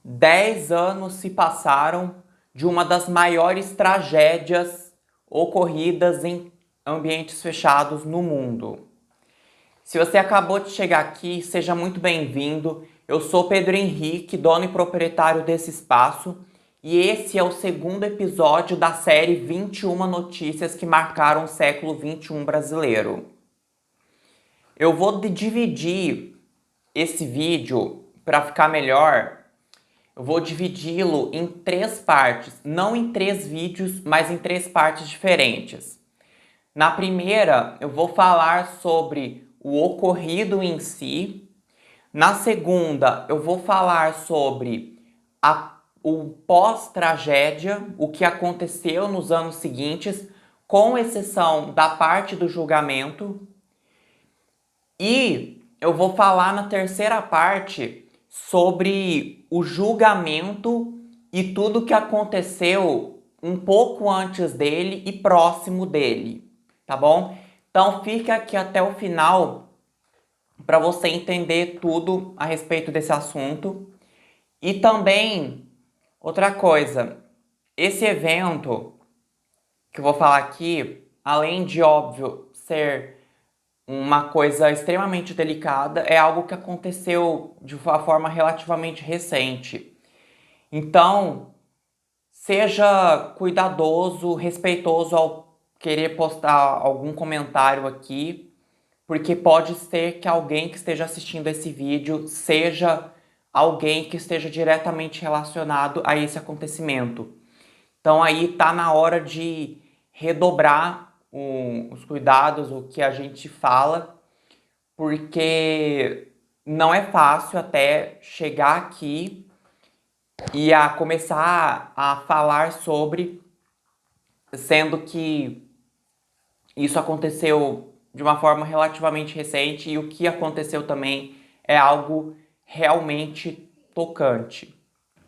10 anos se passaram de uma das maiores tragédias ocorridas em ambientes fechados no mundo. Se você acabou de chegar aqui, seja muito bem-vindo. Eu sou Pedro Henrique, dono e proprietário desse espaço, e esse é o segundo episódio da série 21 Notícias que marcaram o século XXI brasileiro. Eu vou dividir esse vídeo para ficar melhor. Eu vou dividi-lo em 3 partes, não em 3 vídeos, mas em 3 partes diferentes. Na primeira, eu vou falar sobre o ocorrido em si. Na segunda, eu vou falar sobre o pós-tragédia, o que aconteceu nos anos seguintes, com exceção da parte do julgamento. E eu vou falar na terceira parte sobre o julgamento e tudo que aconteceu um pouco antes dele e próximo dele, tá bom? Então fica aqui até o final para você entender tudo a respeito desse assunto. E também, outra coisa, esse evento que eu vou falar aqui, além de, óbvio, ser uma coisa extremamente delicada, é algo que aconteceu de uma forma relativamente recente. Então, seja cuidadoso, respeitoso ao querer postar algum comentário aqui, porque pode ser que alguém que esteja assistindo esse vídeo seja alguém que esteja diretamente relacionado a esse acontecimento. Então aí tá na hora de redobrar os cuidados, o que a gente fala, porque não é fácil até chegar aqui e a começar a falar sobre, sendo que isso aconteceu de uma forma relativamente recente e o que aconteceu também é algo realmente tocante.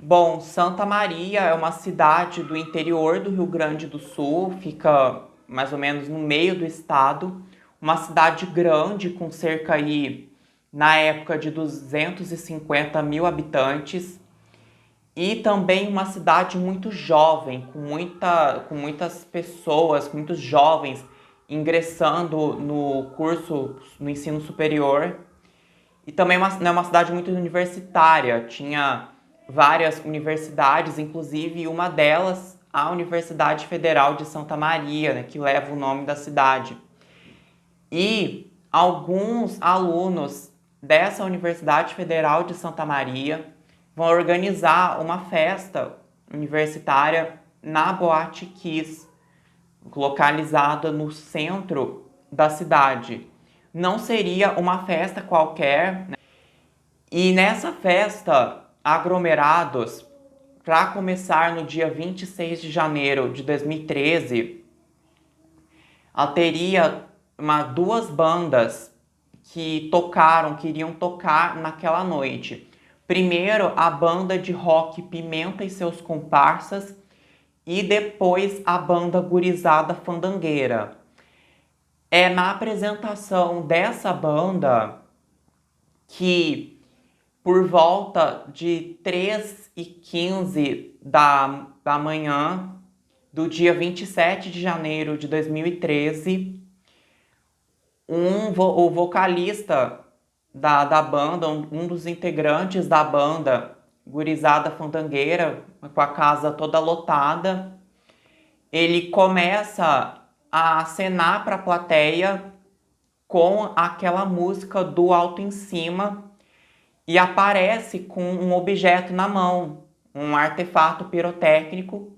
Bom, Santa Maria é uma cidade do interior do Rio Grande do Sul, fica mais ou menos no meio do estado, uma cidade grande com cerca aí, na época, de 250 mil habitantes, e também uma cidade muito jovem, com muitas pessoas, muitos jovens ingressando no curso, no ensino superior. E também é uma cidade muito universitária, tinha várias universidades, inclusive uma delas, a Universidade Federal de Santa Maria, né, que leva o nome da cidade. E alguns alunos dessa Universidade Federal de Santa Maria vão organizar uma festa universitária na Boate Kiss, localizada no centro da cidade. Não seria uma festa qualquer, né? E nessa festa, aglomerados, para começar no dia 26 de janeiro de 2013, teria duas bandas que queriam tocar naquela noite. Primeiro, a banda de rock Pimenta e seus comparsas, e depois a banda Gurizada Fandangueira. É na apresentação dessa banda que, por volta de 3h15 da manhã do dia 27 de janeiro de 2013, o vocalista da banda, um dos integrantes da banda Gurizada Fandangueira, com a casa toda lotada, ele começa a acenar para a plateia com aquela música do alto em cima e aparece com um objeto na mão, um artefato pirotécnico.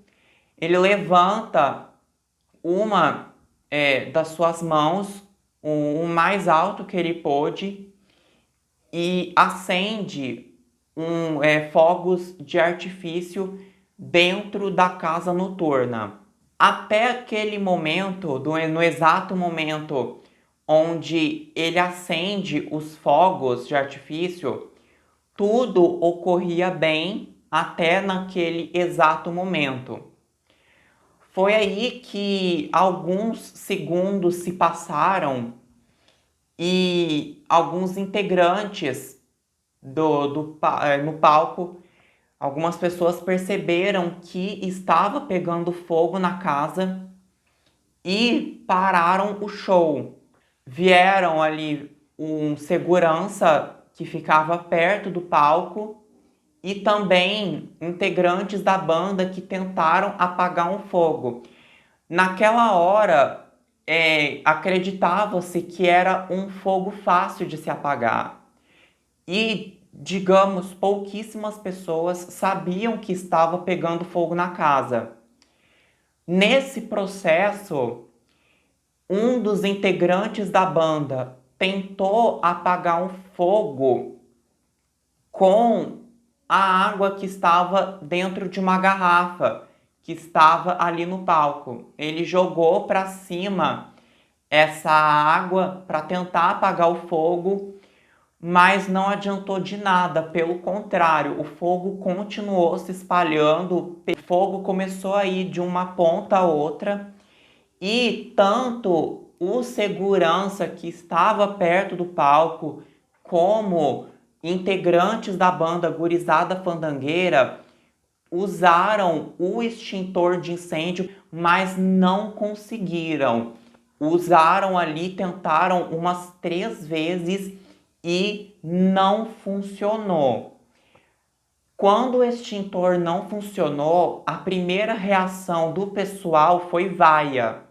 Ele levanta uma das suas mãos, o mais alto que ele pôde, e acende fogos de artifício dentro da casa noturna. Até aquele momento, no exato momento onde ele acende os fogos de artifício, tudo ocorria bem até naquele exato momento. Foi aí que alguns segundos se passaram e alguns integrantes no palco algumas pessoas perceberam que estava pegando fogo na casa e pararam o show. Vieram ali um segurança que ficava perto do palco e também integrantes da banda que tentaram apagar um fogo. Naquela hora, acreditava-se que era um fogo fácil de se apagar. E, digamos, pouquíssimas pessoas sabiam que estava pegando fogo na casa. Nesse processo, um dos integrantes da banda tentou apagar um fogo com a água que estava dentro de uma garrafa que estava ali no palco. Ele jogou para cima essa água para tentar apagar o fogo, mas não adiantou de nada. Pelo contrário, o fogo continuou se espalhando. O fogo começou a ir de uma ponta a outra e tanto o segurança que estava perto do palco como integrantes da banda Gurizada Fandangueira usaram o extintor de incêndio, mas não conseguiram. Usaram ali, tentaram umas 3 vezes e não funcionou. Quando o extintor não funcionou, a primeira reação do pessoal foi vaia.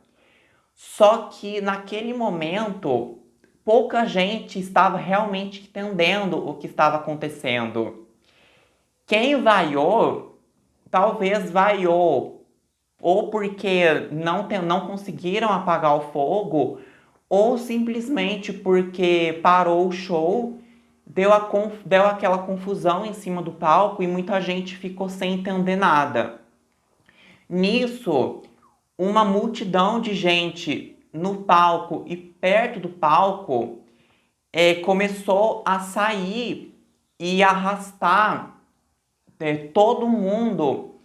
Só que naquele momento, pouca gente estava realmente entendendo o que estava acontecendo. Quem vaiou, talvez vaiou ou porque não conseguiram apagar o fogo, ou simplesmente porque parou o show, deu aquela confusão em cima do palco e muita gente ficou sem entender nada. Nisso, uma multidão de gente no palco e perto do palco começou a sair e arrastar todo mundo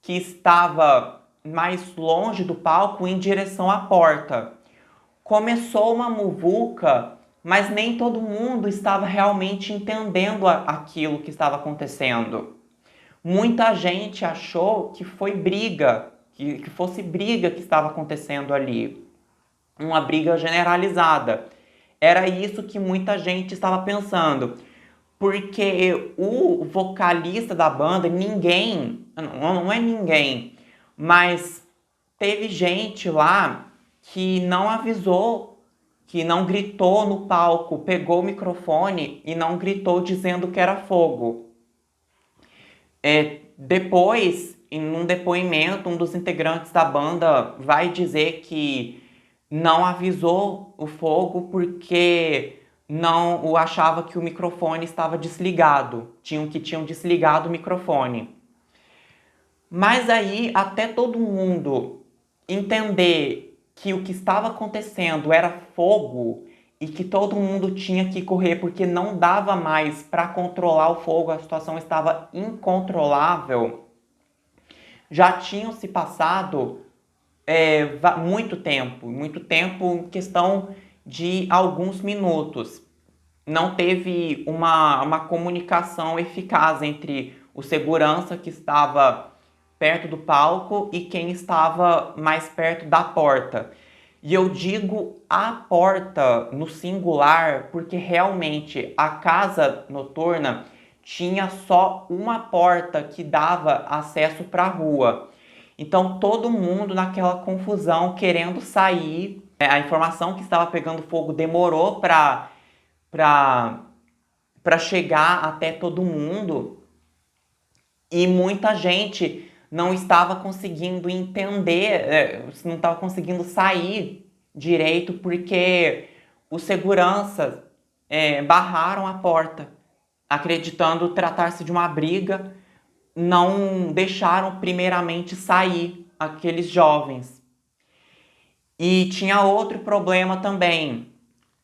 que estava mais longe do palco em direção à porta. Começou uma muvuca, mas nem todo mundo estava realmente entendendo aquilo que estava acontecendo. Muita gente achou que foi briga, que fosse briga que estava acontecendo ali. Uma briga generalizada. Era isso que muita gente estava pensando. Porque o vocalista da banda, não é ninguém, mas teve gente lá que não avisou, que não gritou no palco, pegou o microfone e não gritou dizendo que era fogo. Depois, em um depoimento, um dos integrantes da banda vai dizer que não avisou o fogo porque não achava que o microfone estava desligado. Tinham desligado o microfone. Mas aí, até todo mundo entender que o que estava acontecendo era fogo e que todo mundo tinha que correr porque não dava mais para controlar o fogo, a situação estava incontrolável, já tinham se passado muito tempo, em questão de alguns minutos. Não teve uma comunicação eficaz entre o segurança que estava perto do palco e quem estava mais perto da porta. E eu digo a porta no singular porque realmente a casa noturna tinha só uma porta que dava acesso para a rua. Então todo mundo naquela confusão querendo sair. A informação que estava pegando fogo demorou para chegar até todo mundo e muita gente não estava conseguindo entender, não estava conseguindo sair direito porque os seguranças barraram a porta, acreditando tratar-se de uma briga, não deixaram primeiramente sair aqueles jovens. E tinha outro problema também.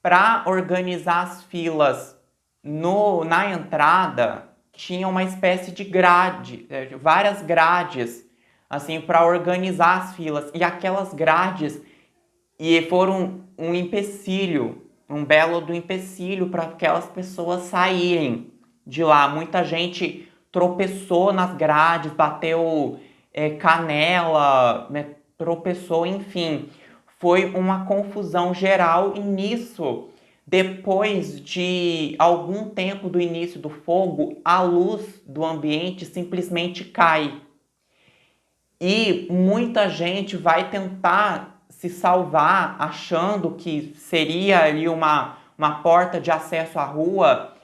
Para organizar as filas na entrada, tinha uma espécie de grade, várias grades, assim, para organizar as filas. E aquelas grades foram um empecilho, um belo do empecilho para aquelas pessoas saírem de lá. Muita gente tropeçou nas grades, bateu canela, né, tropeçou, enfim. Foi uma confusão geral e nisso, depois de algum tempo do início do fogo, a luz do ambiente simplesmente cai. E muita gente vai tentar se salvar achando que seria ali uma porta de acesso à rua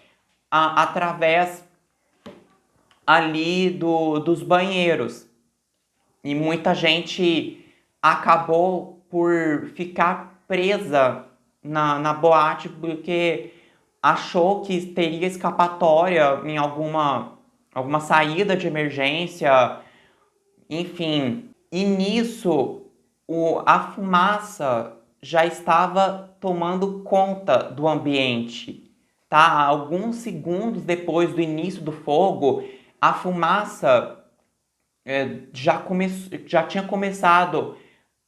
através ali dos banheiros. E muita gente acabou por ficar presa na boate porque achou que teria escapatória em alguma saída de emergência, enfim. E nisso, a fumaça já estava tomando conta do ambiente, tá? Alguns segundos depois do início do fogo, a fumaça já tinha começado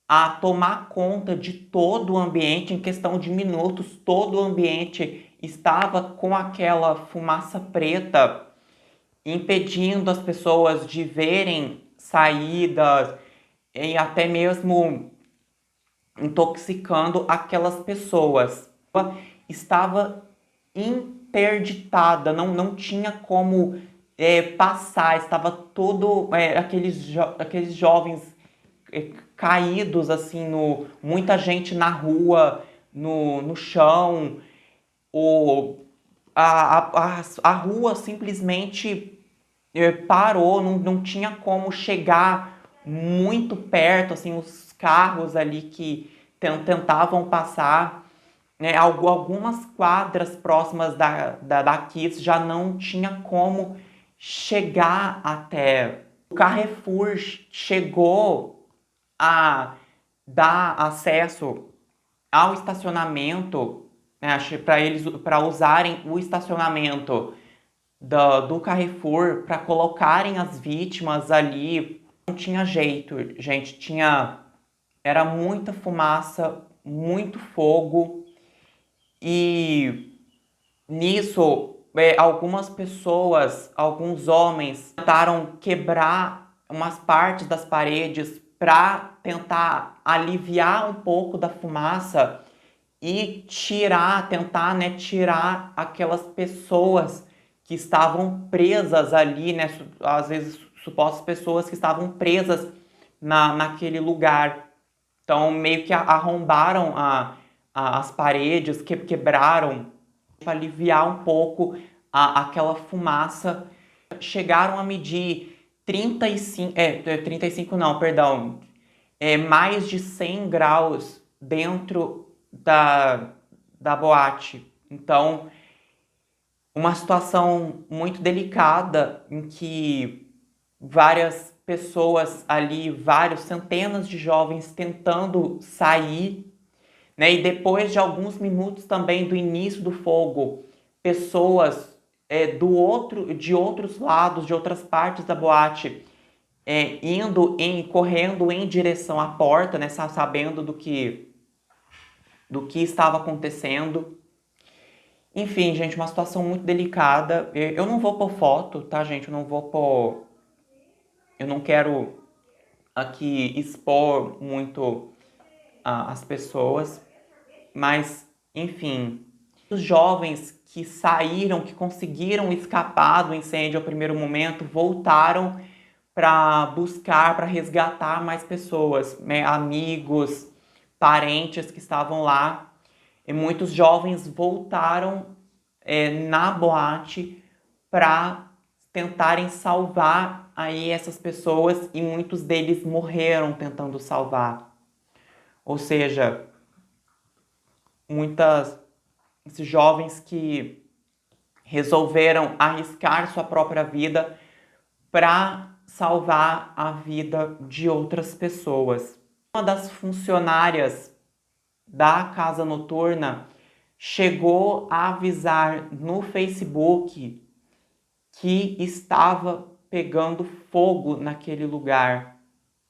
a tomar conta de todo o ambiente. Em questão de minutos, todo o ambiente estava com aquela fumaça preta, impedindo as pessoas de verem saídas e até mesmo intoxicando aquelas pessoas. Estava interditada, não tinha como passar, estava todo aqueles jovens caídos assim, muita gente na rua, no chão, a rua simplesmente parou, não tinha como chegar muito perto, assim, os carros ali que tentavam passar, né, algumas quadras próximas da Kiss já não tinha como chegar até. O Carrefour chegou a dar acesso ao estacionamento, né, para usarem o estacionamento do Carrefour para colocarem as vítimas ali. Não tinha jeito, gente, era muita fumaça, muito fogo. E nisso, algumas pessoas, alguns homens, tentaram quebrar umas partes das paredes para tentar aliviar um pouco da fumaça e tentar, né, tirar aquelas pessoas que estavam presas ali, né, às vezes supostas pessoas que estavam presas naquele lugar. Então, meio que arrombaram as paredes, quebraram para aliviar um pouco aquela fumaça. Chegaram a medir 35 não, perdão, mais de 100 graus dentro da boate. Então, uma situação muito delicada em que várias pessoas ali, centenas de jovens tentando sair, né? E depois de alguns minutos também do início do fogo, pessoas de outros lados, de outras partes da boate, correndo em direção à porta, né? Sabendo do que estava acontecendo. Enfim, gente, uma situação muito delicada. Eu não vou pôr foto, tá, gente? Eu não quero aqui expor muito as pessoas, mas, enfim, os jovens que saíram, que conseguiram escapar do incêndio ao primeiro momento, voltaram para buscar, para resgatar mais pessoas, né? Amigos, parentes que estavam lá. E muitos jovens voltaram na boate para tentarem salvar aí essas pessoas e muitos deles morreram tentando salvar. Ou seja, esses jovens que resolveram arriscar sua própria vida para salvar a vida de outras pessoas. Uma das funcionárias da casa noturna chegou a avisar no Facebook que estava pegando fogo naquele lugar,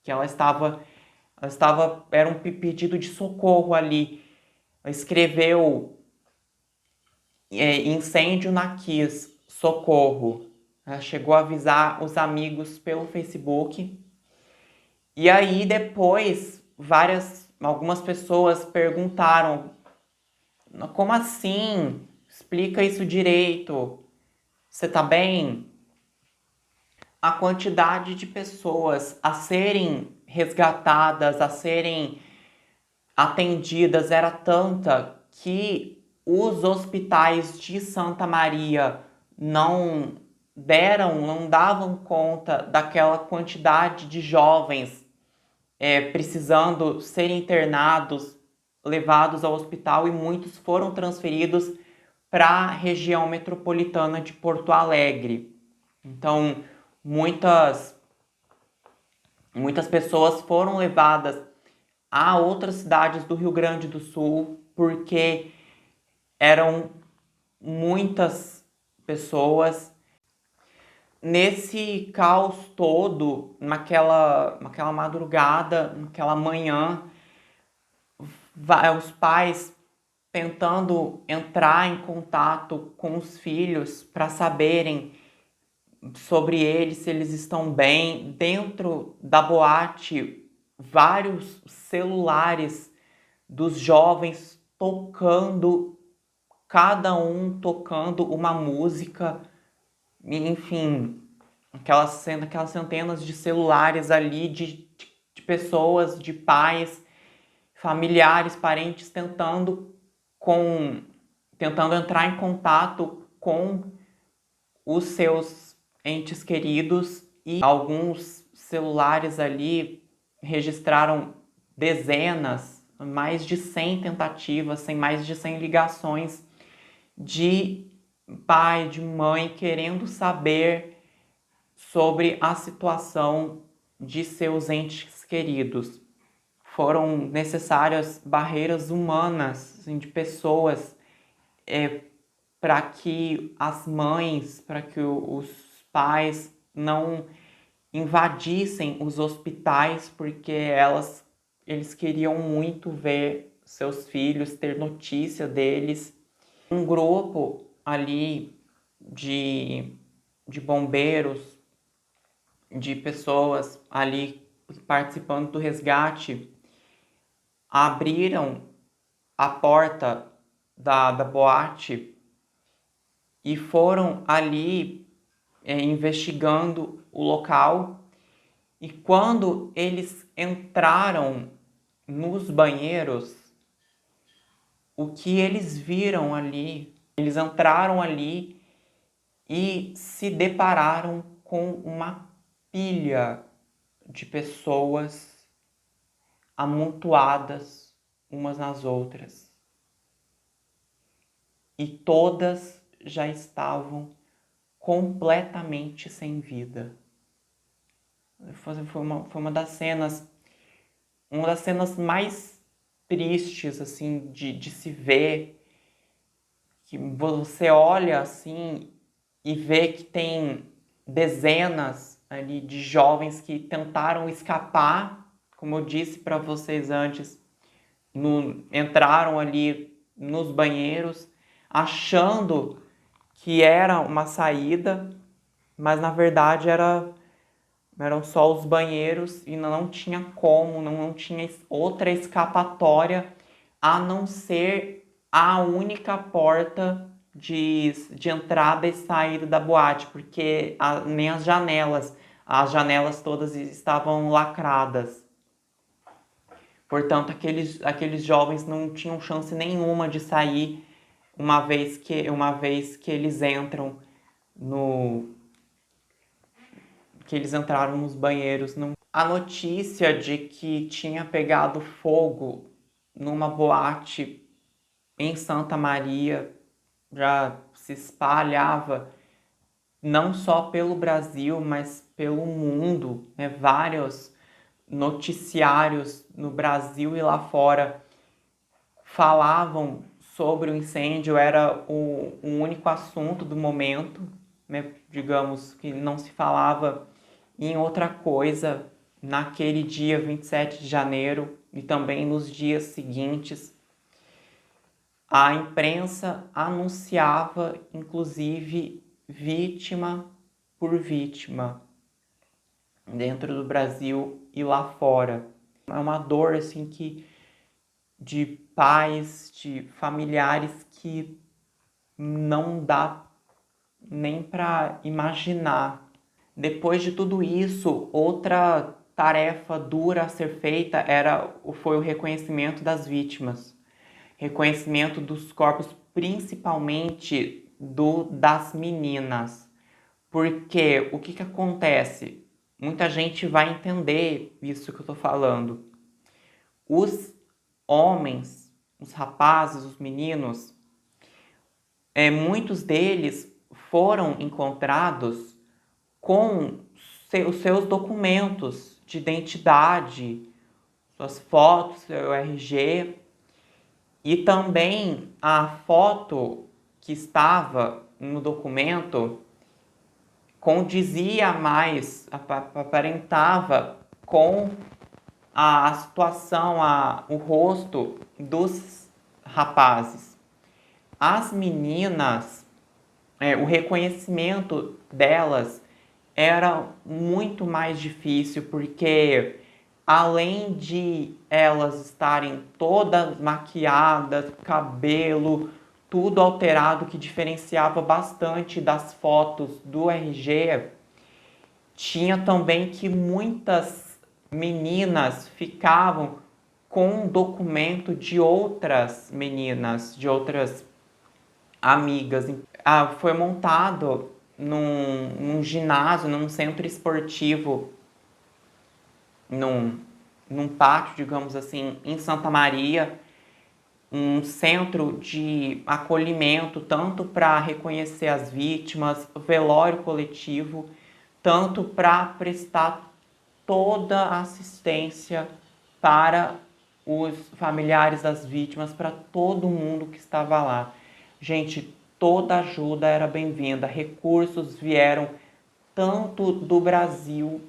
que era um pedido de socorro ali. Ela escreveu incêndio na Kiss, socorro. Ela chegou a avisar os amigos pelo Facebook. E aí depois algumas pessoas perguntaram: como assim? Explica isso direito. Você tá bem? A quantidade de pessoas a serem resgatadas, a serem atendidas era tanta que os hospitais de Santa Maria não davam conta daquela quantidade de jovens precisando ser internados, levados ao hospital, e muitos foram transferidos para a região metropolitana de Porto Alegre. Então, muitas pessoas foram levadas a outras cidades do Rio Grande do Sul porque eram muitas pessoas. Nesse caos todo, naquela madrugada, naquela manhã, os pais tentando entrar em contato com os filhos para saberem sobre eles, se eles estão bem. Dentro da boate, vários celulares dos jovens tocando, cada um tocando uma música, enfim, aquelas centenas de celulares ali de pessoas, de pais, familiares, parentes tentando entrar em contato com os seus entes queridos, e alguns celulares ali registraram dezenas, mais de 100 tentativas, mais de 100 ligações de pai, de mãe querendo saber sobre a situação de seus entes queridos. Foram necessárias barreiras humanas, assim, de pessoas, para que as mães, para que os pais não invadissem os hospitais, porque eles queriam muito ver seus filhos, ter notícia deles. Um grupo ali de bombeiros, de pessoas ali participando do resgate, abriram a porta da boate e foram ali investigando o local. E quando eles entraram nos banheiros, o que eles viram ali, eles entraram ali e se depararam com uma pilha de pessoas amontoadas umas nas outras. E todas já estavam completamente sem vida. Foi uma das cenas mais tristes, assim, de se ver, que você olha assim e vê que tem dezenas ali de jovens que tentaram escapar, como eu disse para vocês antes, entraram ali nos banheiros achando que era uma saída, mas na verdade eram só os banheiros e não tinha como, não tinha outra escapatória a não ser a única porta de entrada e saída da boate, porque nem as janelas todas estavam lacradas. Portanto, aqueles jovens não tinham chance nenhuma de sair uma vez que eles entram que eles entraram nos banheiros. A notícia de que tinha pegado fogo numa boate em Santa Maria já se espalhava não só pelo Brasil, mas pelo mundo, né? Vários noticiários no Brasil e lá fora falavam sobre o incêndio, era o único assunto do momento, né? Digamos que não se falava em outra coisa naquele dia 27 de janeiro e também nos dias seguintes. A imprensa anunciava, inclusive, vítima por vítima dentro do Brasil e lá fora. É uma dor assim de pais, de familiares que não dá nem para imaginar. Depois de tudo isso, outra tarefa dura a ser feita foi o reconhecimento das vítimas. Reconhecimento dos corpos, principalmente das meninas. Porque o que acontece? Muita gente vai entender isso que eu estou falando. Os homens, os rapazes, os meninos, muitos deles foram encontrados com os seus documentos de identidade, suas fotos, seu RG, e também a foto que estava no documento condizia mais, aparentava com a situação, o rosto dos rapazes. As meninas, o reconhecimento delas era muito mais difícil, porque além de elas estarem todas maquiadas, cabelo, tudo alterado, que diferenciava bastante das fotos do RG, tinha também que muitas meninas ficavam com um documento de outras meninas, de outras amigas. Foi montado num ginásio, num centro esportivo, num pátio, digamos assim, em Santa Maria, um centro de acolhimento, tanto para reconhecer as vítimas, velório coletivo, tanto para prestar toda a assistência para os familiares das vítimas, para todo mundo que estava lá. Gente, toda ajuda era bem-vinda, recursos vieram tanto do Brasil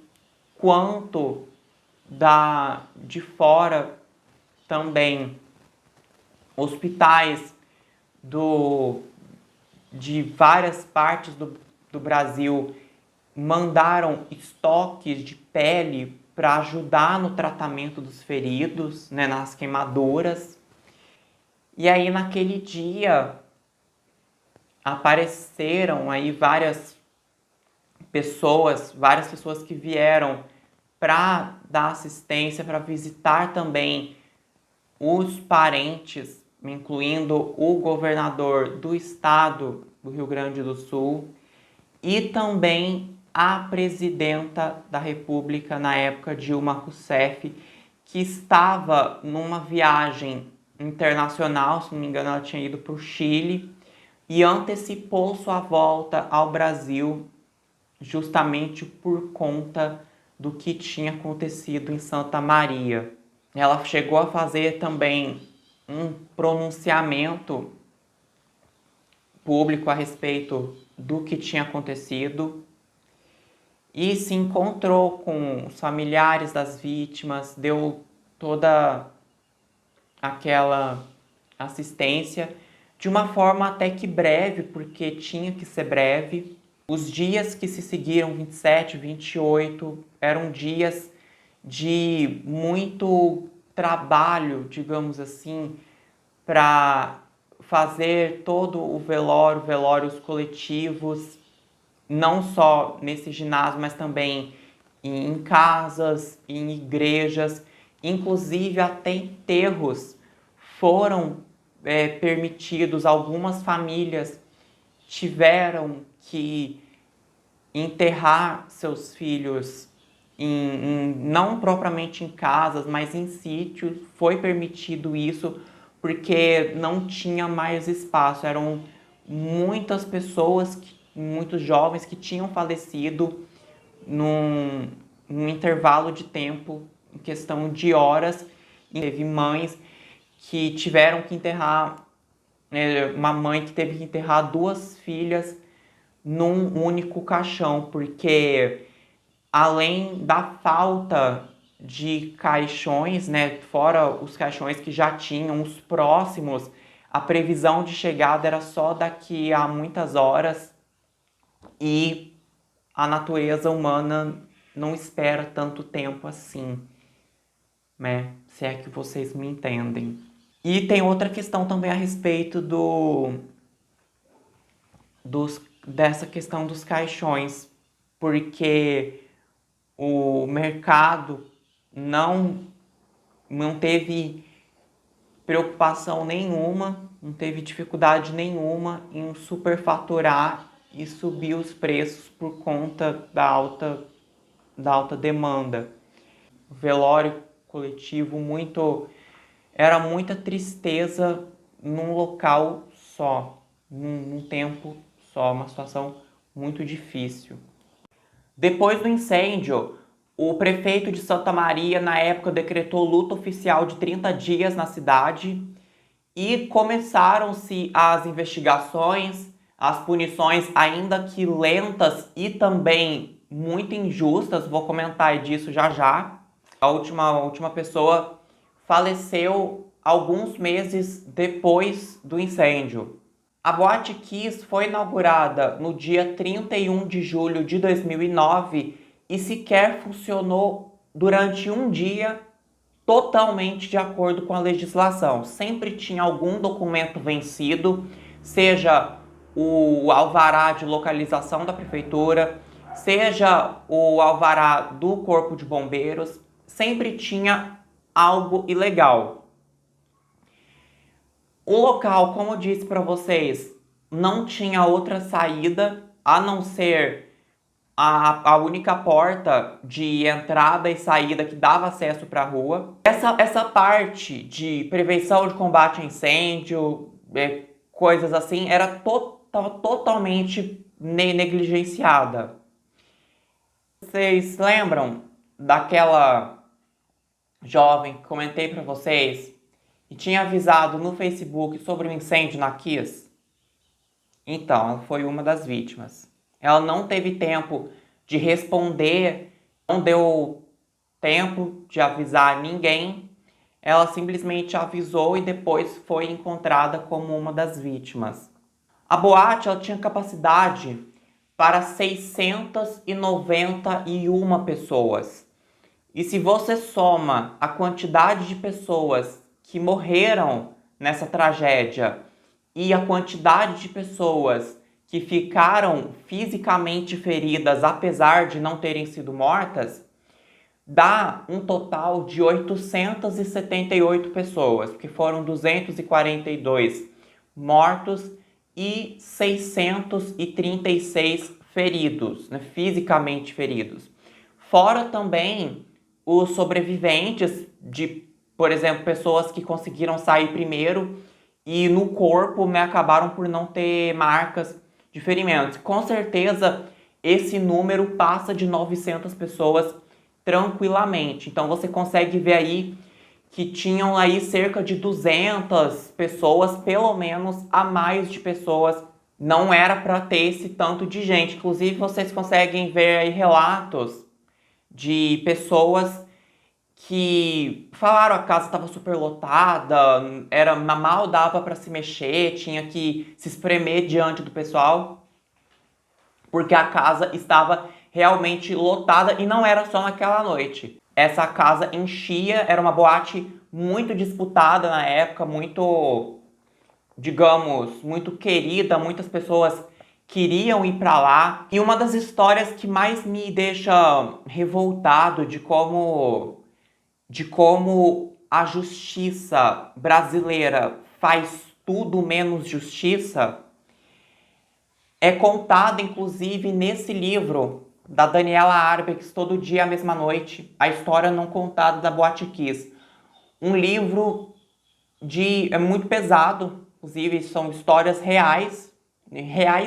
quanto de fora também. Hospitais de várias partes do Brasil mandaram estoques de pele para ajudar no tratamento dos feridos, né, nas queimaduras. E aí naquele dia apareceram aí várias pessoas que vieram para dar assistência, para visitar também os parentes, incluindo o governador do estado do Rio Grande do Sul e também a presidenta da República na época, Dilma Rousseff, que estava numa viagem internacional, se não me engano ela tinha ido para o Chile, e antecipou sua volta ao Brasil justamente por conta do que tinha acontecido em Santa Maria. Ela chegou a fazer também um pronunciamento público a respeito do que tinha acontecido e se encontrou com os familiares das vítimas, deu toda aquela assistência de uma forma até que breve, porque tinha que ser breve. Os dias que se seguiram, 27, 28, eram dias de muito trabalho, digamos assim, para fazer todo o velórios coletivos, não só nesse ginásio, mas também em casas, em igrejas, inclusive até enterros foram permitidos. Algumas famílias tiveram que enterrar seus filhos não propriamente em casas, mas em sítios. Foi permitido isso porque não tinha mais espaço. Eram muitas pessoas, muitos jovens que tinham falecido num intervalo de tempo, em questão de horas. E teve mães que tiveram que enterrar, uma mãe que teve que enterrar 2 filhas num único caixão, porque além da falta de caixões, né, fora os caixões que já tinham, os próximos, a previsão de chegada era só daqui a muitas horas, e a natureza humana não espera tanto tempo assim, né? Se é que vocês me entendem. E tem outra questão também a respeito dessa questão dos caixões, porque o mercado não teve preocupação nenhuma, não teve dificuldade nenhuma em superfaturar e subir os preços por conta da alta demanda. O velório coletivo era muita tristeza num local só, num tempo só, uma situação muito difícil. Depois do incêndio, o prefeito de Santa Maria, na época, decretou luto oficial de 30 dias na cidade e começaram-se as investigações, as punições, ainda que lentas e também muito injustas, vou comentar disso já já. A última pessoa faleceu alguns meses depois do incêndio. A Boate Kiss foi inaugurada no dia 31 de julho de 2009 e sequer funcionou durante um dia totalmente de acordo com a legislação. Sempre tinha algum documento vencido, seja o alvará de localização da prefeitura, seja o alvará do Corpo de Bombeiros, sempre tinha algo ilegal. O local, como eu disse para vocês, não tinha outra saída a não ser a única porta de entrada e saída que dava acesso para a rua. Essa parte de prevenção de combate a incêndio, coisas assim, estava totalmente negligenciada. Vocês lembram daquela jovem que comentei para vocês e tinha avisado no Facebook sobre o incêndio na Kiss? Então, ela foi uma das vítimas. Ela não teve tempo de responder, não deu tempo de avisar ninguém. Ela simplesmente avisou e depois foi encontrada como uma das vítimas. A boate ela tinha capacidade para 691 pessoas. E se você soma a quantidade de pessoas que morreram nessa tragédia e a quantidade de pessoas que ficaram fisicamente feridas, apesar de não terem sido mortas, dá um total de 878 pessoas, porque foram 242 mortos e 636 feridos, né, fisicamente feridos. Fora também os sobreviventes de, por exemplo, pessoas que conseguiram sair primeiro e no corpo, né, acabaram por não ter marcas de ferimentos. Com certeza, esse número passa de 900 pessoas tranquilamente. Então, você consegue ver aí que tinham aí cerca de 200 pessoas, pelo menos, a mais de pessoas. Não era para ter esse tanto de gente. Inclusive, vocês conseguem ver aí relatos de pessoas que falaram a casa estava super lotada, mal dava para se mexer, tinha que se espremer diante do pessoal, porque a casa estava realmente lotada e não era só naquela noite. Essa casa enchia, era uma boate muito disputada na época, muito, digamos, muito querida, muitas pessoas queriam ir para lá. E uma das histórias que mais me deixa revoltado de como a justiça brasileira faz tudo menos justiça, é contada, inclusive, nesse livro da Daniela Arbex, Todo Dia, a Mesma Noite, a história não contada da Boate Kiss. Um livro é muito pesado, inclusive são histórias reais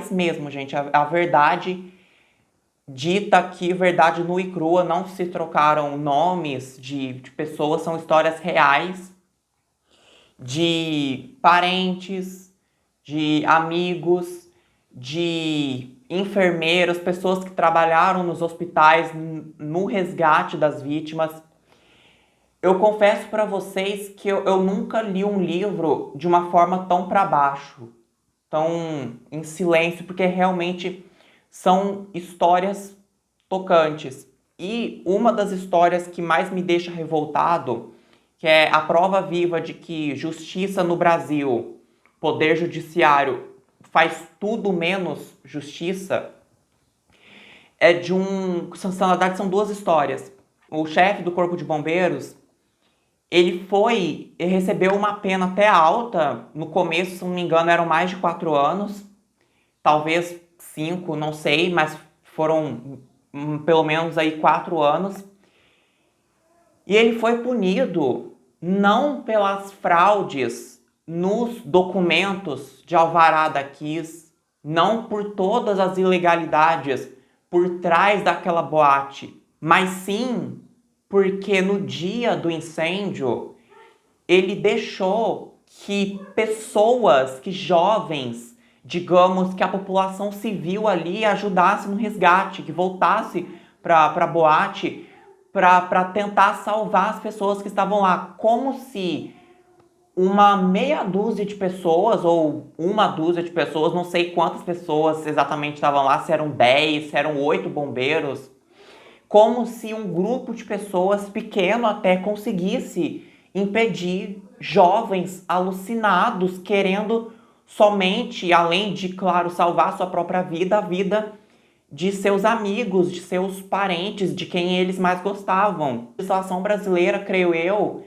mesmo, gente, a verdade dita aqui, verdade nua e crua, não se trocaram nomes de pessoas, são histórias reais de parentes, de amigos, de enfermeiros, pessoas que trabalharam nos hospitais no resgate das vítimas. Eu confesso para vocês que eu nunca li um livro de uma forma tão para baixo, tão em silêncio, porque realmente são histórias tocantes. E uma das histórias que mais me deixa revoltado, que é a prova viva de que justiça no Brasil, poder judiciário, faz tudo menos justiça, é de na verdade, são duas histórias. O chefe do Corpo de Bombeiros, ele recebeu uma pena até alta. No começo, se não me engano, eram mais de 4 anos. Talvez 5, não sei, mas foram pelo menos aí 4 anos. E ele foi punido não pelas fraudes nos documentos de alvará da Kiss, não por todas as ilegalidades por trás daquela boate, mas sim porque no dia do incêndio ele deixou que pessoas, que jovens, digamos que a população civil ali ajudasse no resgate, que voltasse para a boate para tentar salvar as pessoas que estavam lá, como se uma meia dúzia de pessoas, ou uma dúzia de pessoas, não sei quantas pessoas exatamente estavam lá, se eram 10, se eram 8 bombeiros, como se um grupo de pessoas pequeno até conseguisse impedir jovens alucinados querendo somente, além de, claro, salvar sua própria vida, a vida de seus amigos, de seus parentes, de quem eles mais gostavam. A legislação brasileira, creio eu,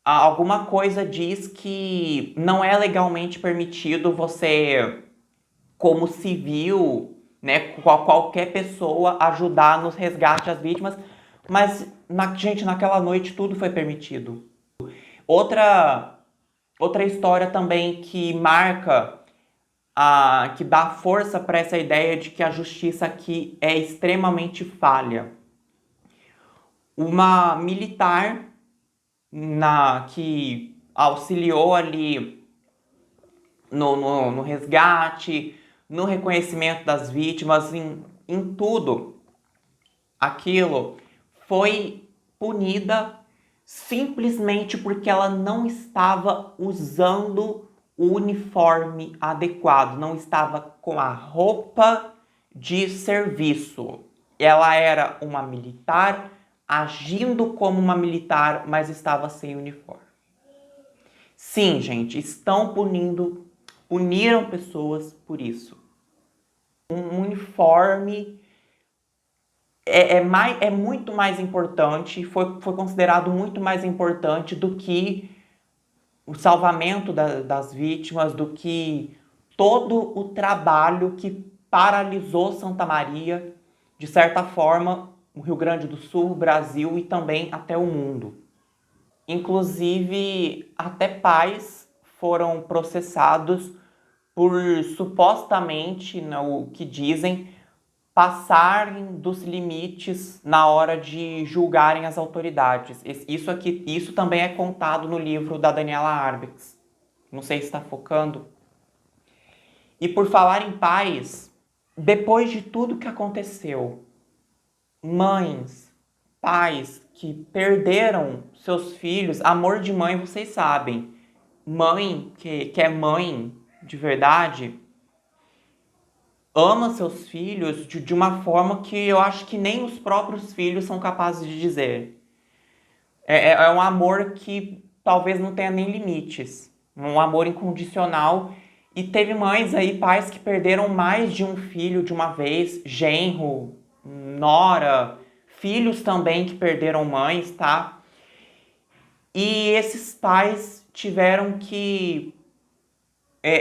alguma coisa diz que não é legalmente permitido você, como civil, né, qualquer pessoa ajudar nos resgates às vítimas, mas, gente, naquela noite tudo foi permitido. Outra história também que marca, que dá força para essa ideia de que a justiça aqui é extremamente falha. Uma militar que auxiliou ali no resgate, no reconhecimento das vítimas, em tudo aquilo, foi punida simplesmente porque ela não estava usando o uniforme adequado, não estava com a roupa de serviço. Ela era uma militar, agindo como uma militar, mas estava sem uniforme. Sim, gente, puniram pessoas por isso. Um uniforme é muito mais importante, foi considerado muito mais importante do que o salvamento das vítimas, do que todo o trabalho que paralisou Santa Maria, de certa forma, o Rio Grande do Sul, o Brasil e também até o mundo. Inclusive, até pais foram processados por supostamente, né, o que dizem, passarem dos limites na hora de julgarem as autoridades. Isso também é contado no livro da Daniela Arbex. Não sei se está focando. E por falar em pais, depois de tudo que aconteceu, mães, pais que perderam seus filhos, amor de mãe, vocês sabem. Mãe que é mãe de verdade, ama seus filhos de uma forma que eu acho que nem os próprios filhos são capazes de dizer. É um amor que talvez não tenha nem limites. Um amor incondicional. E teve mães aí, pais que perderam mais de um filho de uma vez. Genro, nora, filhos também que perderam mães, tá? E esses pais tiveram que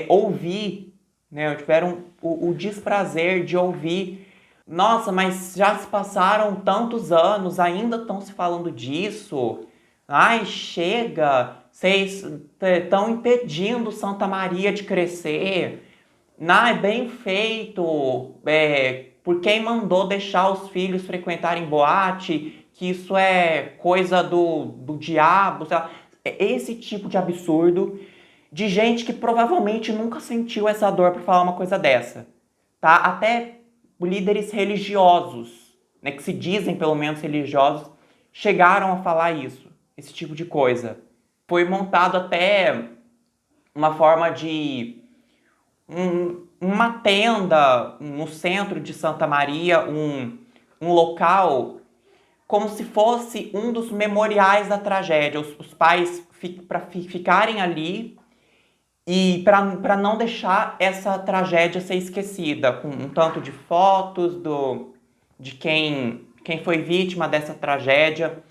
ouvir, né? Tiveram o desprazer de ouvir. Nossa, mas já se passaram tantos anos, ainda estão se falando disso. Ai, chega, vocês estão impedindo Santa Maria de crescer. Não, é bem feito. Por quem mandou deixar os filhos frequentarem boate, que isso é coisa do diabo, sei lá. Esse tipo de absurdo de gente que provavelmente nunca sentiu essa dor para falar uma coisa dessa, tá? Até líderes religiosos, né, que se dizem pelo menos religiosos, chegaram a falar isso, esse tipo de coisa. Foi montado até uma forma de uma tenda no centro de Santa Maria, um local como se fosse um dos memoriais da tragédia. Os pais para ficarem ali e para não deixar essa tragédia ser esquecida, com um tanto de fotos de quem foi vítima dessa tragédia.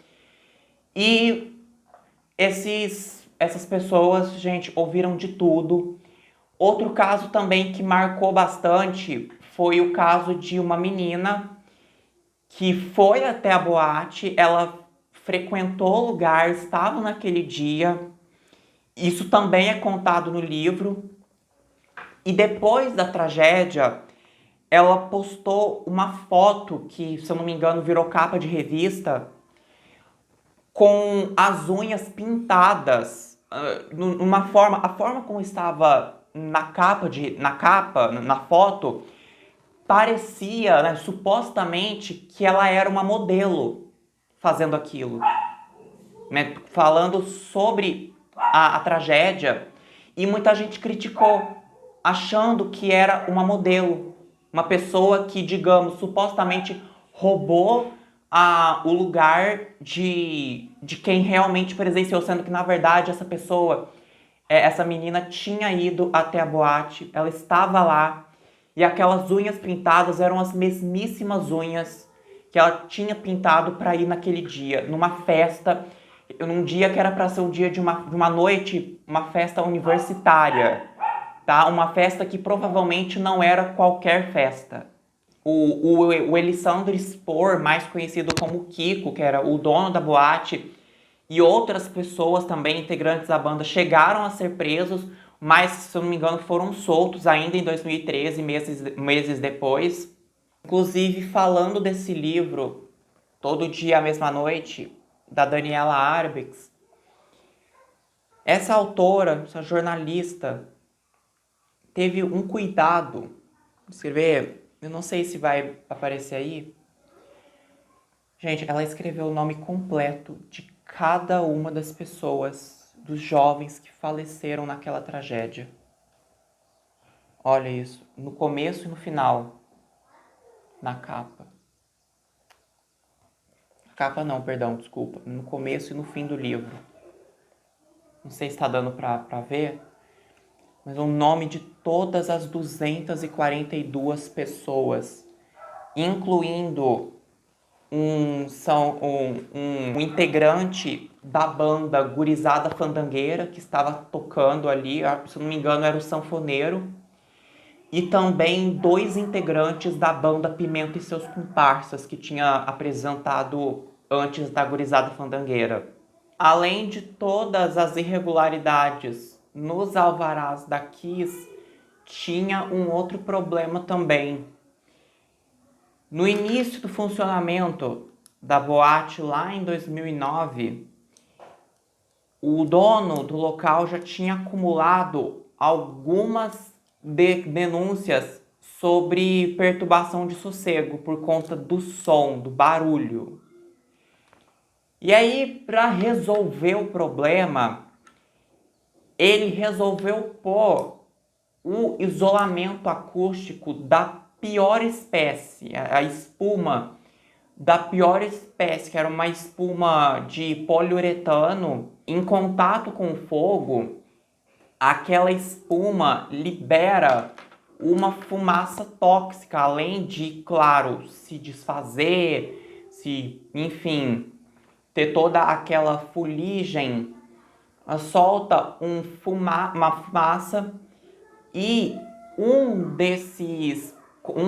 E essas pessoas, gente, ouviram de tudo. Outro caso também que marcou bastante foi o caso de uma menina que foi até a boate, ela frequentou o lugar, estava naquele dia. Isso também é contado no livro. E depois da tragédia, ela postou uma foto que, se eu não me engano, virou capa de revista, com as unhas pintadas, numa forma, a forma como estava na foto, parecia, né, supostamente, que ela era uma modelo fazendo aquilo, né, falando sobre a tragédia, e muita gente criticou, achando que era uma modelo, uma pessoa que, digamos, supostamente roubou o lugar de quem realmente presenciou, sendo que, na verdade, essa pessoa, essa menina tinha ido até a boate, ela estava lá, e aquelas unhas pintadas eram as mesmíssimas unhas que ela tinha pintado para ir naquele dia, numa festa, num dia que era para ser um dia de uma noite, uma festa universitária, tá? Uma festa que provavelmente não era qualquer festa. O Elisandro Spor, mais conhecido como Kiko, que era o dono da boate, e outras pessoas também, integrantes da banda, chegaram a ser presos, mas, se eu não me engano, foram soltos ainda em 2013, meses depois. Inclusive, falando desse livro, Todo Dia a Mesma Noite, da Daniela Arbix, essa autora, essa jornalista, teve um cuidado de escrever, eu não sei se vai aparecer aí. Gente, ela escreveu o nome completo de cada uma das pessoas, dos jovens que faleceram naquela tragédia. Olha isso, no começo e no final, na capa. Capa não, perdão, desculpa. No começo e no fim do livro. Não sei se está dando para ver, mas o nome de todas as 242 pessoas, incluindo um integrante da banda Gurizada Fandangueira, que estava tocando ali, se não me engano era o sanfoneiro, e também 2 integrantes da banda Pimenta e Seus Comparsas, que tinha apresentado antes da Gurizada Fandangueira. Além de todas as irregularidades nos alvarás da Kiss, tinha um outro problema também. No início do funcionamento da boate, lá em 2009, o dono do local já tinha acumulado algumas denúncias sobre perturbação de sossego por conta do som, do barulho. E aí, para resolver o problema, ele resolveu pôr o isolamento acústico da pior espécie, a espuma da pior espécie, que era uma espuma de poliuretano. Em contato com o fogo, aquela espuma libera uma fumaça tóxica, além de, claro, se desfazer, enfim, ter toda aquela fuligem, solta uma fumaça, e um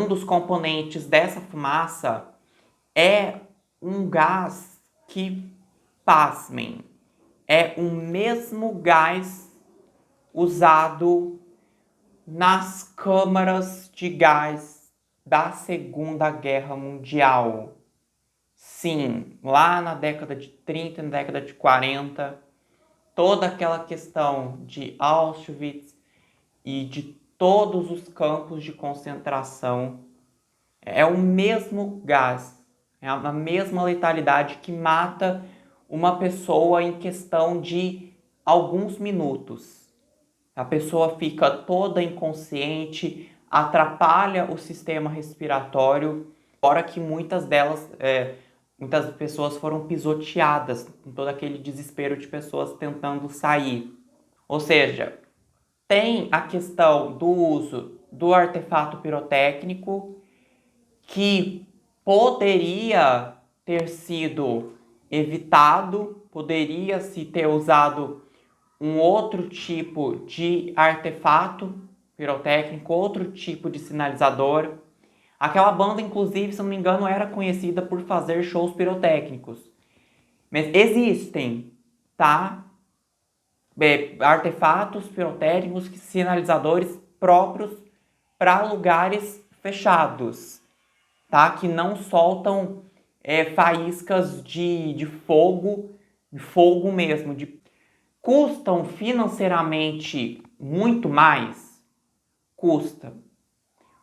dos componentes dessa fumaça é um gás que, pasmem, é o mesmo gás usado nas câmaras de gás da Segunda Guerra Mundial. Sim, lá na década de 30, na década de 40, toda aquela questão de Auschwitz e de todos os campos de concentração, é o mesmo gás, é a mesma letalidade que mata uma pessoa em questão de alguns minutos. A pessoa fica toda inconsciente, atrapalha o sistema respiratório, fora que muitas delas, muitas pessoas foram pisoteadas, com todo aquele desespero de pessoas tentando sair. Ou seja, tem a questão do uso do artefato pirotécnico, que poderia ter sido evitado, poderia-se ter usado um outro tipo de artefato pirotécnico, outro tipo de sinalizador. Aquela banda, inclusive, se não me engano, era conhecida por fazer shows pirotécnicos. Mas existem, tá? Artefatos pirotécnicos, sinalizadores próprios para lugares fechados, tá? Que não soltam faíscas de fogo mesmo. Custam financeiramente muito mais? Custa.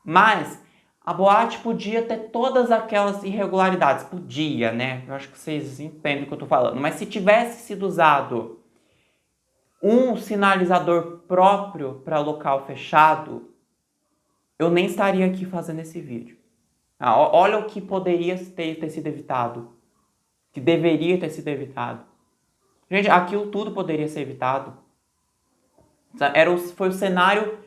Mas a boate podia ter todas aquelas irregularidades. Podia, né? Eu acho que vocês entendem o que eu tô falando. Mas se tivesse sido usado um sinalizador próprio para local fechado, eu nem estaria aqui fazendo esse vídeo. Olha o que poderia ter sido evitado. Que deveria ter sido evitado. Gente, aquilo tudo poderia ser evitado. Foi o cenário...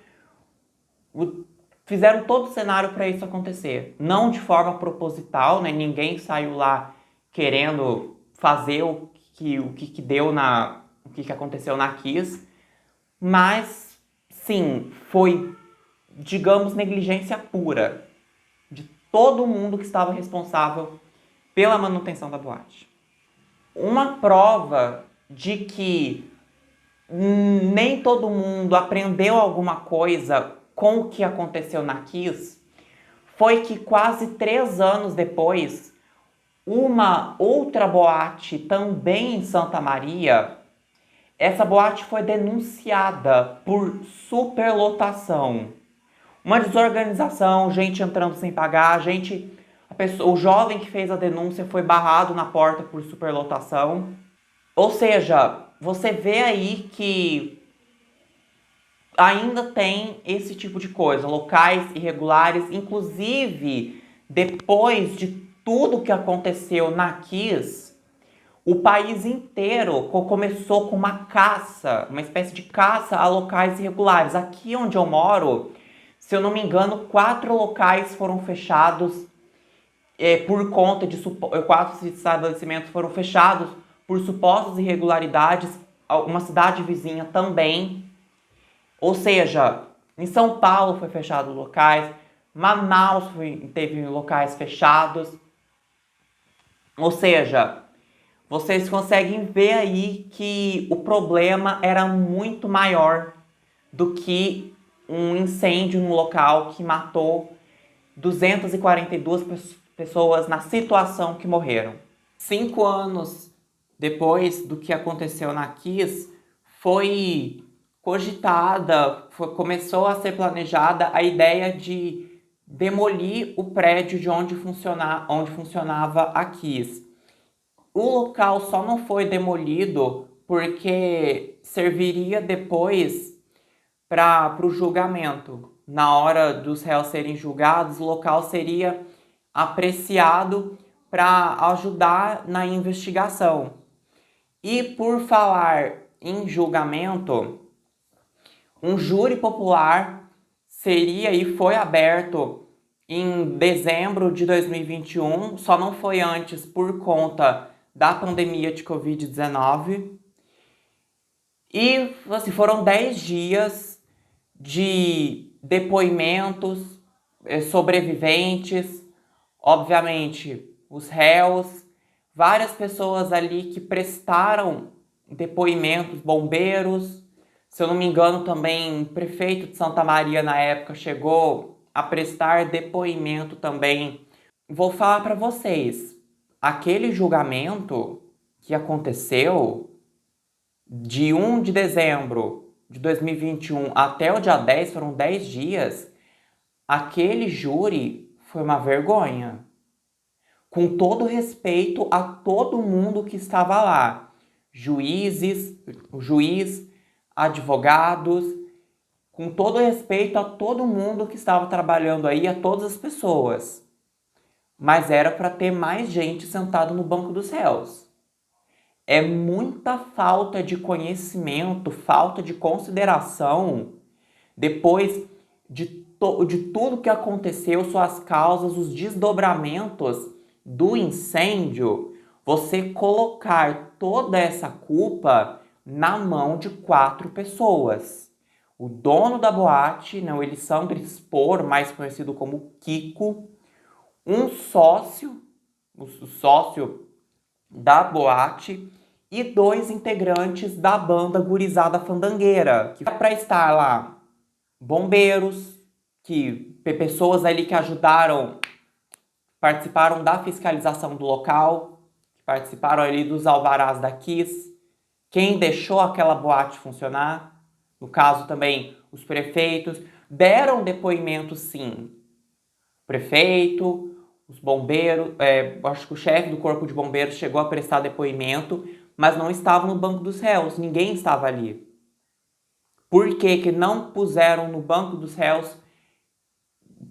Fizeram todo o cenário para isso acontecer. Não de forma proposital, né? Ninguém saiu lá querendo fazer o que deu o que aconteceu na Kiss. Mas, sim, foi, digamos, negligência pura de todo mundo que estava responsável pela manutenção da boate. Uma prova de que nem todo mundo aprendeu alguma coisa com o que aconteceu na Kiss foi que quase 3 anos depois, uma outra boate também em Santa Maria, essa boate foi denunciada por superlotação. Uma desorganização, gente entrando sem pagar, o jovem que fez a denúncia foi barrado na porta por superlotação. Ou seja, você vê aí que ainda tem esse tipo de coisa, locais irregulares, inclusive depois de tudo que aconteceu na Kiss, o país inteiro começou com uma caça, uma espécie de caça a locais irregulares. Aqui onde eu moro, se eu não me engano, 4 locais foram fechados por conta de 4 estabelecimentos foram fechados por supostas irregularidades, uma cidade vizinha também. Ou seja, em São Paulo foi fechado locais, Manaus teve locais fechados. Ou seja, vocês conseguem ver aí que o problema era muito maior do que um incêndio no local que matou 242 pessoas na situação que morreram. 5 anos depois do que aconteceu na Kiss, foi cogitada, começou a ser planejada a ideia de demolir o prédio de onde funcionava a Kiss. O local só não foi demolido porque serviria depois para o julgamento. Na hora dos réus serem julgados, o local seria apreciado para ajudar na investigação. E por falar em julgamento, um júri popular foi aberto em dezembro de 2021, só não foi antes por conta da pandemia de Covid-19. E assim, foram 10 dias de depoimentos, sobreviventes, obviamente os réus, várias pessoas ali que prestaram depoimentos, bombeiros. Se eu não me engano, também o prefeito de Santa Maria na época chegou a prestar depoimento também. Vou falar para vocês, aquele julgamento que aconteceu de 1 de dezembro de 2021 até o dia 10, foram 10 dias, aquele júri foi uma vergonha. Com todo respeito a todo mundo que estava lá, juiz, advogados, com todo respeito a todo mundo que estava trabalhando aí, a todas as pessoas. Mas era para ter mais gente sentada no banco dos réus. É muita falta de conhecimento, falta de consideração, depois de tudo que aconteceu, suas causas, os desdobramentos do incêndio, você colocar toda essa culpa na mão de 4 pessoas. O dono da boate, né, o Elisandro Spor, mais conhecido como Kiko, um sócio, o sócio da boate, e 2 integrantes da banda Gurizada Fandangueira, que para estar lá, bombeiros, pessoas ali que ajudaram, participaram da fiscalização do local, que participaram ali dos alvarás da Kiss, quem deixou aquela boate funcionar, no caso também os prefeitos, deram depoimento sim. O prefeito, os bombeiros, acho que o chefe do corpo de bombeiros chegou a prestar depoimento, mas não estava no banco dos réus, ninguém estava ali. Por que não puseram no banco dos réus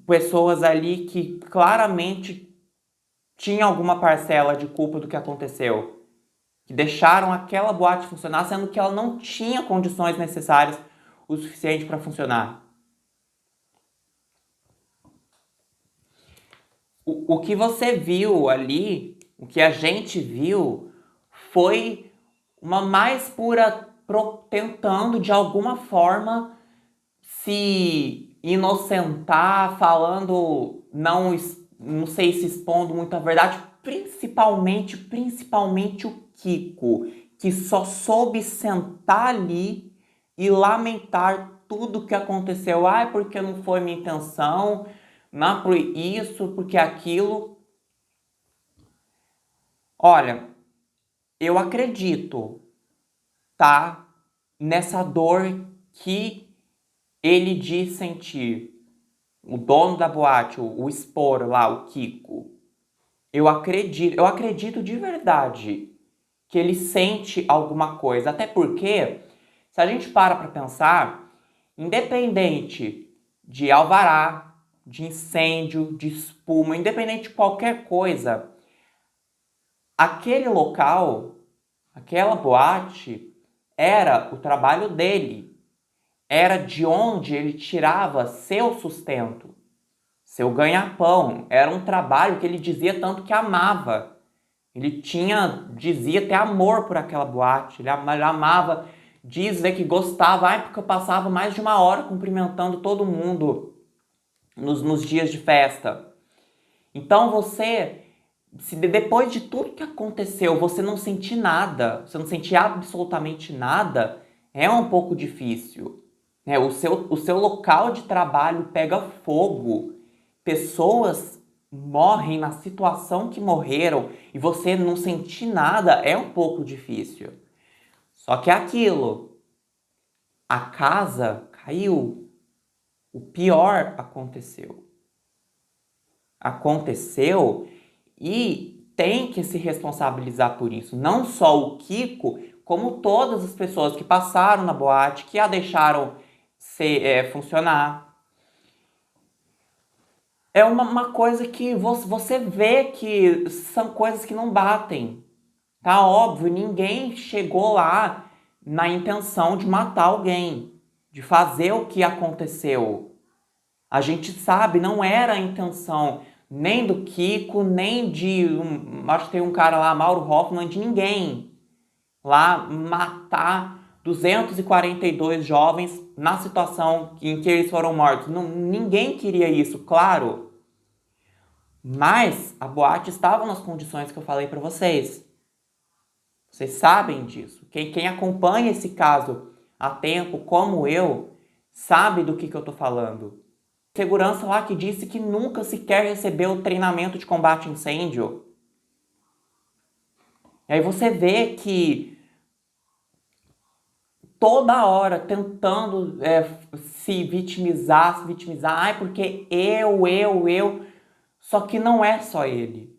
pessoas ali que claramente tinham alguma parcela de culpa do que aconteceu? Que deixaram aquela boate funcionar, sendo que ela não tinha condições necessárias o suficiente para funcionar. O que você viu ali, o que a gente viu, foi uma mais pura tentando de alguma forma se inocentar, falando, não sei se expondo muito a verdade, principalmente o Kiko, que só soube sentar ali e lamentar tudo que aconteceu. Ai, porque não foi minha intenção, não por isso, porque aquilo. Olha, eu acredito, tá? Nessa dor que ele diz sentir. O dono da boate, o Spor lá, o Kiko. Eu acredito de verdade que ele sente alguma coisa. Até porque, se a gente para pensar, independente de alvará, de incêndio, de espuma, independente de qualquer coisa, aquele local, aquela boate, era o trabalho dele. Era de onde ele tirava seu sustento, seu ganha-pão. Era um trabalho que ele dizia tanto que amava. Ele dizia ter amor por aquela boate. Ele amava, dizer que gostava. Ai, porque eu passava mais de 1 hora cumprimentando todo mundo nos dias de festa. Então você, se depois de tudo que aconteceu, você não sentir nada, você não sentir absolutamente nada, é um pouco difícil. O seu local de trabalho pega fogo, pessoas morrem na situação que morreram e você não sentir nada é um pouco difícil. Só que é aquilo, a casa caiu, o pior aconteceu. Aconteceu e tem que se responsabilizar por isso. Não só o Kiko, como todas as pessoas que passaram na boate, que a deixaram funcionar. É uma coisa que você vê que são coisas que não batem. Tá óbvio, ninguém chegou lá na intenção de matar alguém, de fazer o que aconteceu. A gente sabe, não era a intenção nem do Kiko, nem acho que tem um cara lá, Mauro Hoffman, de ninguém lá matar 242 jovens na situação em que eles foram mortos. Não, ninguém queria isso, claro. Mas a boate estava nas condições que eu falei para vocês. Vocês sabem disso. Quem acompanha esse caso há tempo, como eu, sabe do que eu estou falando. Segurança lá que disse que nunca sequer recebeu treinamento de combate a incêndio. E aí você vê que toda hora tentando se vitimizar, ai, porque eu. Só que não é só ele.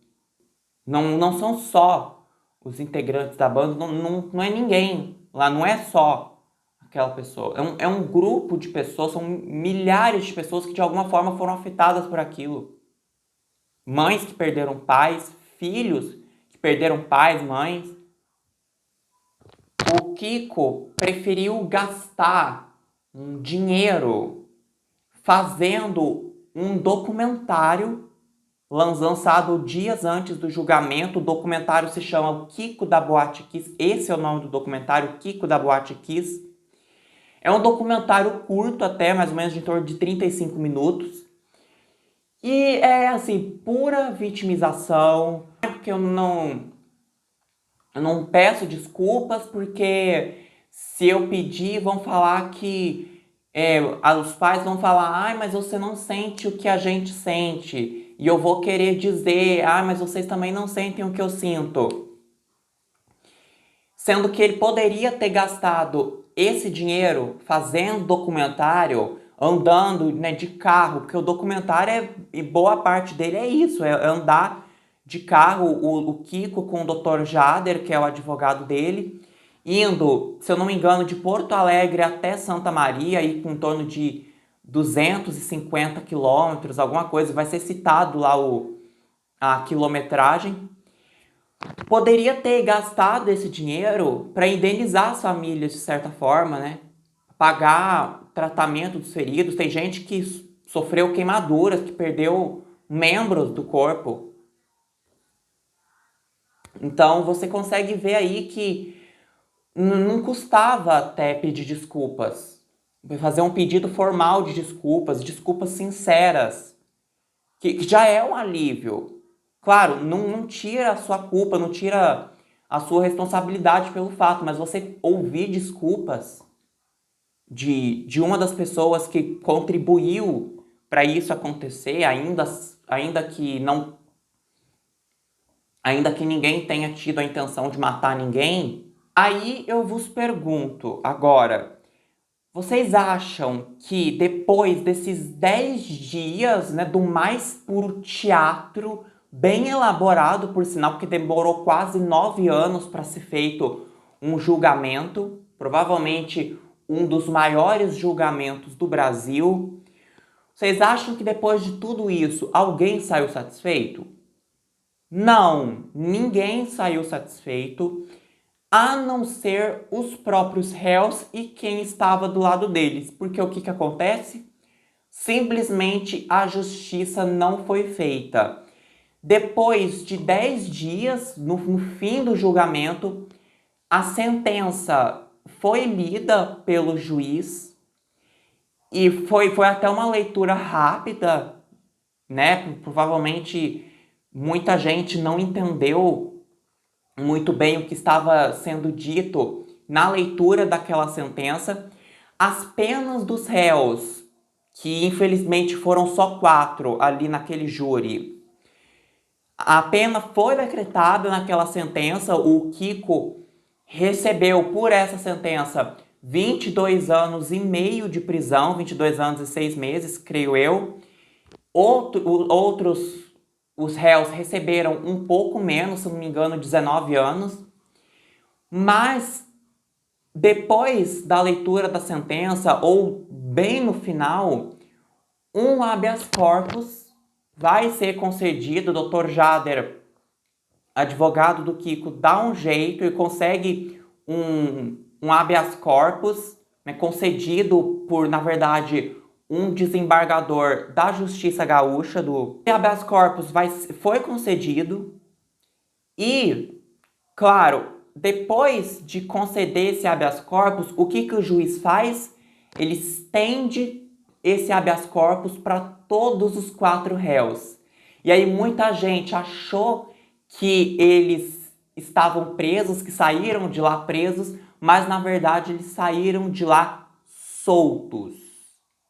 Não são só os integrantes da banda, não é ninguém. Lá não é só aquela pessoa. É um grupo de pessoas, são milhares de pessoas que de alguma forma foram afetadas por aquilo. Mães que perderam pais, filhos que perderam pais, mães. O Kiko preferiu gastar um dinheiro fazendo um documentário lançado dias antes do julgamento. O documentário se chama O Kiko da Boate Kiss. Esse é o nome do documentário, Kiko da Boate Kiss. É um documentário curto até, mais ou menos de em torno de 35 minutos. E é assim, pura vitimização. Porque eu não peço desculpas, porque se eu pedir, vão falar que... os pais vão falar, ai, mas você não sente o que a gente sente. E eu vou querer dizer, ah, mas vocês também não sentem o que eu sinto. Sendo que ele poderia ter gastado esse dinheiro fazendo documentário, andando, né, de carro, porque o documentário, e boa parte dele é isso, é andar de carro, o Kiko com o Dr. Jader, que é o advogado dele, indo, se eu não me engano, de Porto Alegre até Santa Maria, aí com em torno de 250 quilômetros, alguma coisa, vai ser citado lá a quilometragem. Poderia ter gastado esse dinheiro para indenizar as famílias de certa forma, né? Pagar tratamento dos feridos. Tem gente que sofreu queimaduras, que perdeu membros do corpo. Então você consegue ver aí que não custava até pedir desculpas. Fazer um pedido formal de desculpas, desculpas sinceras, que já é um alívio. Claro, não tira a sua culpa, não tira a sua responsabilidade pelo fato, mas você ouvir desculpas de uma das pessoas que contribuiu para isso acontecer, ainda que ninguém tenha tido a intenção de matar ninguém. Aí eu vos pergunto agora, vocês acham que depois desses 10 dias, né, do mais puro teatro, bem elaborado por sinal, porque demorou quase 9 anos para ser feito um julgamento, provavelmente um dos maiores julgamentos do Brasil, vocês acham que depois de tudo isso alguém saiu satisfeito? Não, ninguém saiu satisfeito, a não ser os próprios réus e quem estava do lado deles. Porque o que acontece? Simplesmente a justiça não foi feita. Depois de 10 dias, no fim do julgamento, a sentença foi lida pelo juiz e foi até uma leitura rápida, né? Provavelmente muita gente não entendeu muito bem o que estava sendo dito na leitura daquela sentença. As penas dos réus, que infelizmente foram só 4 ali naquele júri, a pena foi decretada naquela sentença. O Kiko recebeu por essa sentença 22 anos e meio de prisão, 22 anos e 6 meses, creio eu. Os réus receberam um pouco menos, se não me engano, 19 anos. Mas depois da leitura da sentença, ou bem no final, um habeas corpus vai ser concedido. O Dr. Jader, advogado do Kiko, dá um jeito e consegue um habeas corpus, né, concedido por, na verdade, um desembargador da Justiça Gaúcha. O habeas corpus foi concedido e, claro, depois de conceder esse habeas corpus, o que o juiz faz? Ele estende esse habeas corpus para todos os 4 réus. E aí muita gente achou que eles estavam presos, que saíram de lá presos, mas na verdade eles saíram de lá soltos,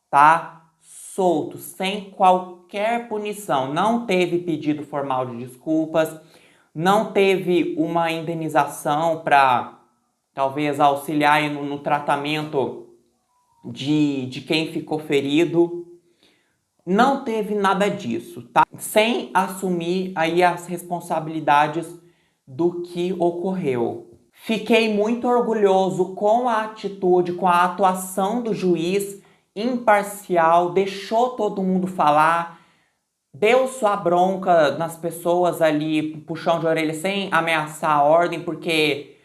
tá? Soltos, sem qualquer punição. Não teve pedido formal de desculpas, não teve uma indenização para talvez auxiliar no tratamento de quem ficou ferido. Não teve nada disso, tá? Sem assumir aí as responsabilidades do que ocorreu. Fiquei muito orgulhoso com a atitude, com a atuação do juiz, imparcial, deixou todo mundo falar, deu sua bronca nas pessoas ali, puxão de orelha, sem ameaçar a ordem, porque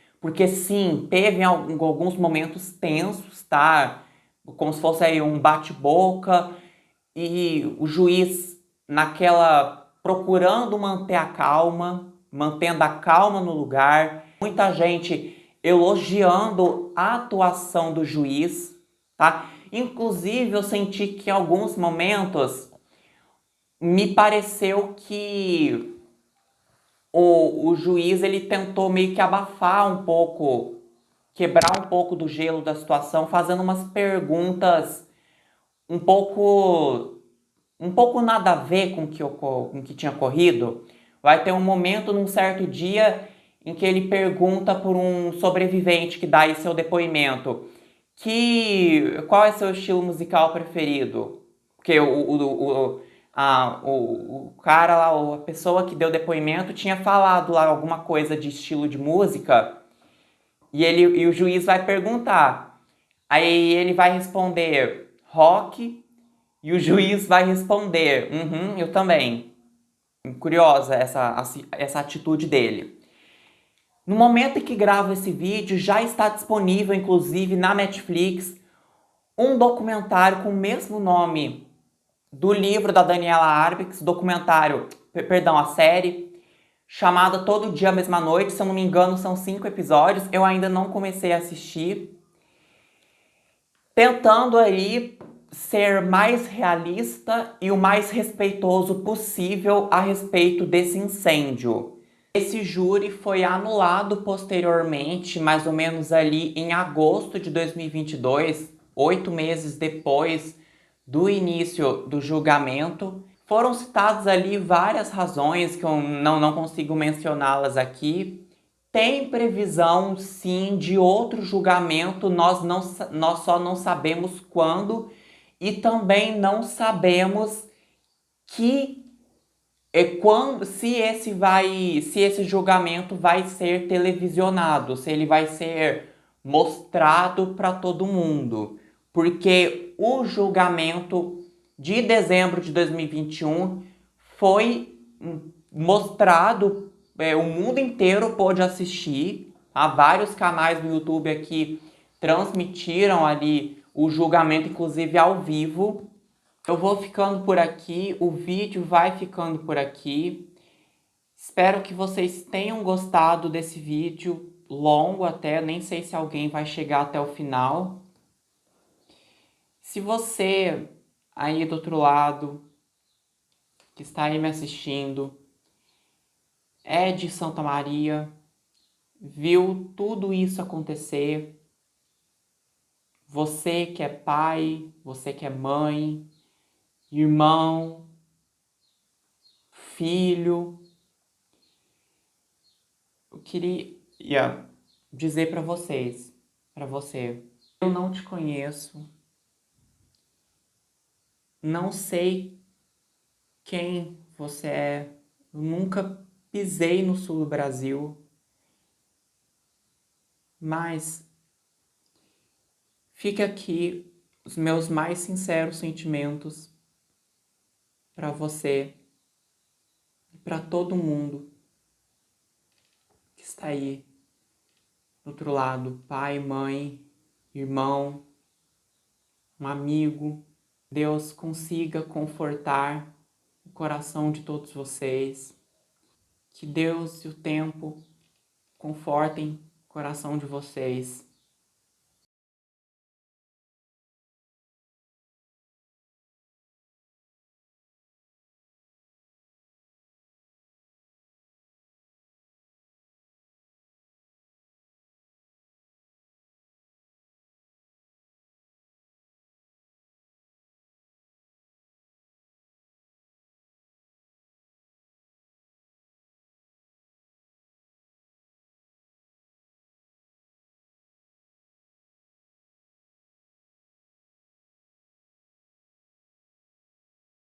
sim, teve alguns momentos tensos, tá? Como se fosse aí um bate-boca, e o juiz naquela procurando manter a calma, mantendo a calma no lugar. Muita gente elogiando a atuação do juiz, tá? Inclusive eu senti que em alguns momentos me pareceu que o juiz ele tentou meio que abafar um pouco, quebrar um pouco do gelo da situação, fazendo umas perguntas um pouco nada a ver com o que tinha ocorrido. Vai ter um momento num certo dia em que ele pergunta por um sobrevivente que dá aí seu depoimento qual é seu estilo musical preferido? Porque o cara lá, a pessoa que deu depoimento tinha falado lá alguma coisa de estilo de música e o juiz vai perguntar. Aí ele vai responder rock e o juiz vai responder, eu também. Curiosa essa atitude dele. No momento em que gravo esse vídeo, já está disponível, inclusive, na Netflix, um documentário com o mesmo nome do livro da Daniela Arbix, a série, chamada Todo Dia, Mesma Noite. Se eu não me engano, são 5 episódios. Eu ainda não comecei a assistir. Tentando aí ser mais realista e o mais respeitoso possível a respeito desse incêndio. Esse júri foi anulado posteriormente, mais ou menos ali em agosto de 2022, 8 meses depois do início do julgamento. Foram citadas ali várias razões que eu não consigo mencioná-las aqui. Tem previsão, sim, de outro julgamento, nós só não sabemos quando e também não sabemos que se esse julgamento vai ser televisionado, se ele vai ser mostrado para todo mundo. Porque o julgamento de dezembro de 2021 foi mostrado, o mundo inteiro pôde assistir. Há vários canais no YouTube aqui transmitiram ali o julgamento, inclusive ao vivo. Eu vou ficando por aqui, o vídeo vai ficando por aqui. Espero que vocês tenham gostado desse vídeo longo até, nem sei se alguém vai chegar até o final. Se você aí do outro lado, que está aí me assistindo, é de Santa Maria, viu tudo isso acontecer, você que é pai, você que é mãe, irmão, filho, eu queria dizer para você, eu não te conheço, não sei quem você é, eu nunca pisei no sul do Brasil, mas fica aqui os meus mais sinceros sentimentos para você e para todo mundo que está aí do outro lado, pai, mãe, irmão, um amigo. Deus consiga confortar o coração de todos vocês. Que Deus e o tempo confortem o coração de vocês.